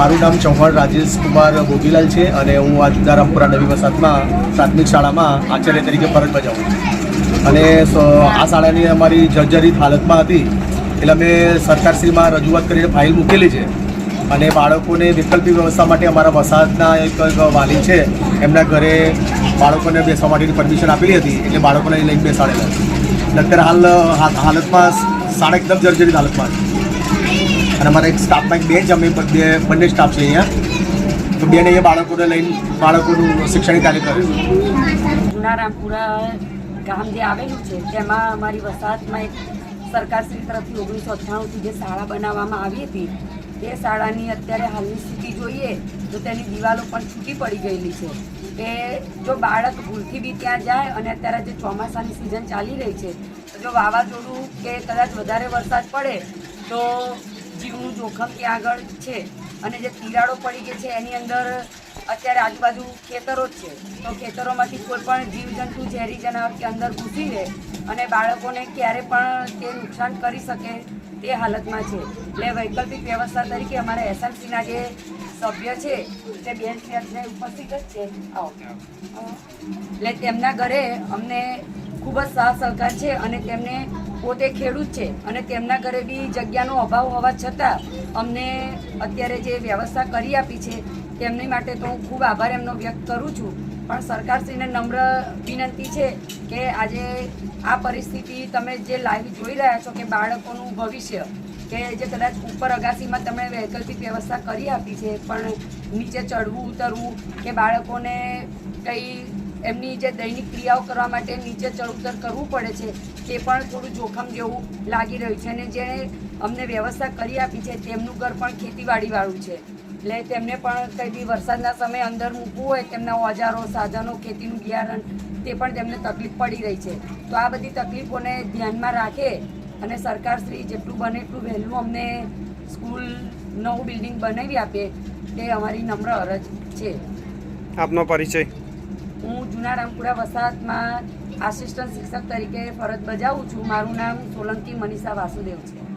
મારું નામ ચૌહાણ રાજેશ કુમાર બોગીલાલ છે અને હું આ જુનારામપુરા નવી વસાહતમાં પ્રાથમિક શાળામાં આચાર્ય તરીકે ફરજ બજાવું છું. અને આ શાળાની અમારી જર્જરિત હાલતમાં હતી એટલે અમે સરકારશ્રીમાં રજૂઆત કરીને ફાઇલ મૂકેલી છે અને બાળકોને વૈકલ્પિક વ્યવસ્થા માટે અમારા વસાહતના એક વાલી છે એમના ઘરે બાળકોને બેસવા માટેની પરમિશન આપેલી હતી એટલે બાળકોને લઈને બેસાડેલા છે. અત્યારે હાલતમાં શાળા એકદમ જર્જરિત હાલતમાં છે અને અમારા એક સ્ટાફમાં એક બેન છે, અમે બંને સ્ટાફ છે અહીંયા, તો બેન અહીંયા બાળકોને લઈને બાળકોનું શૈક્ષણિક કાર્ય કરે છે. જુનારામપુરા ગામ જે આવેલું છે તેમાં અમારી વસાહતમાં એક સરકારશ્રી તરફથી 1998થી જે શાળા બનાવવામાં આવી હતી તે શાળાની અત્યારે હાલની સ્થિતિ જોઈએ તો તેની દિવાલો પણ છૂટી પડી ગયેલી છે કે જો બાળક ભૂલથી બી ત્યાં જાય અને અત્યારે જે ચોમાસાની સિઝન ચાલી રહી છે તો જો વાવાઝોડું કે કદાચ વધારે વરસાદ પડે તો જીવનું જોખમ ત્યાં આગળ છે અને જે તિરાડો પડી ગઈ છે એની અંદર અત્યારે આજુબાજુ ખેતરો જ છે તો ખેતરોમાંથી કોઈ પણ જીવજંતુ ઝેરી જનાવર કે અંદર ઘૂસી રહે અને બાળકોને ક્યારે પણ તે નુકસાન કરી શકે તે હાલતમાં છે. એટલે વૈકલ્પિક વ્યવસ્થા તરીકે અમારા એસએમસીના જે સભ્ય છે તે બેન અત્યારે ઉપસ્થિત જ છે એટલે તેમના ઘરે અમને ખૂબ જ સાથ સહકાર છે અને તેમને પોતે ખેડૂત છે અને તેમના ઘરે બી જગ્યાનો અભાવ હોવા છતાં અમને અત્યારે જે વ્યવસ્થા કરી આપી છે તેમની માટે તો હું ખૂબ આભાર એમનો વ્યક્ત કરું છું. પણ સરકારશ્રીને નમ્ર વિનંતી છે કે આજે આ પરિસ્થિતિ તમે જે લાઈવ જોઈ રહ્યા છો કે બાળકોનું ભવિષ્ય કે જે કદાચ ઉપર અગાસીમાં તમે વૈકલ્પિક વ્યવસ્થા કરી આપી છે પણ નીચે ચડવું ઉતરવું કે બાળકોને કંઈ એમની જે દૈનિક ક્રિયાઓ કરવા માટે નીચે ચડ ઉતર કરવું પડે છે તે પણ થોડું જોખમ જેવું લાગી રહ્યું છે અને જેણે અમને વ્યવસ્થા કરી આપી છે તેમનું ઘર પણ ખેતીવાડીવાળું છે એટલે તેમને પણ કંઈ બી વરસાદના સમયે અંદર મૂકવું હોય તેમના ઓજારો સાધનો ખેતીનું બિયારણ તે પણ તેમને તકલીફ પડી રહી છે. તો આ બધી તકલીફોને ધ્યાનમાં રાખે અને સરકારશ્રી જેટલું બને એટલું વહેલું અમને સ્કૂલ નવું બિલ્ડિંગ બનાવી આપે તે અમારી નમ્ર અરજ છે. આપનો પરિચય? હું જુનારામપુરા વસાહતમાં આસિસ્ટન્ટ શિક્ષક તરીકે ફરજ બજાવું છું. મારું નામ સોલંકી મનીષા વાસુદેવ છે.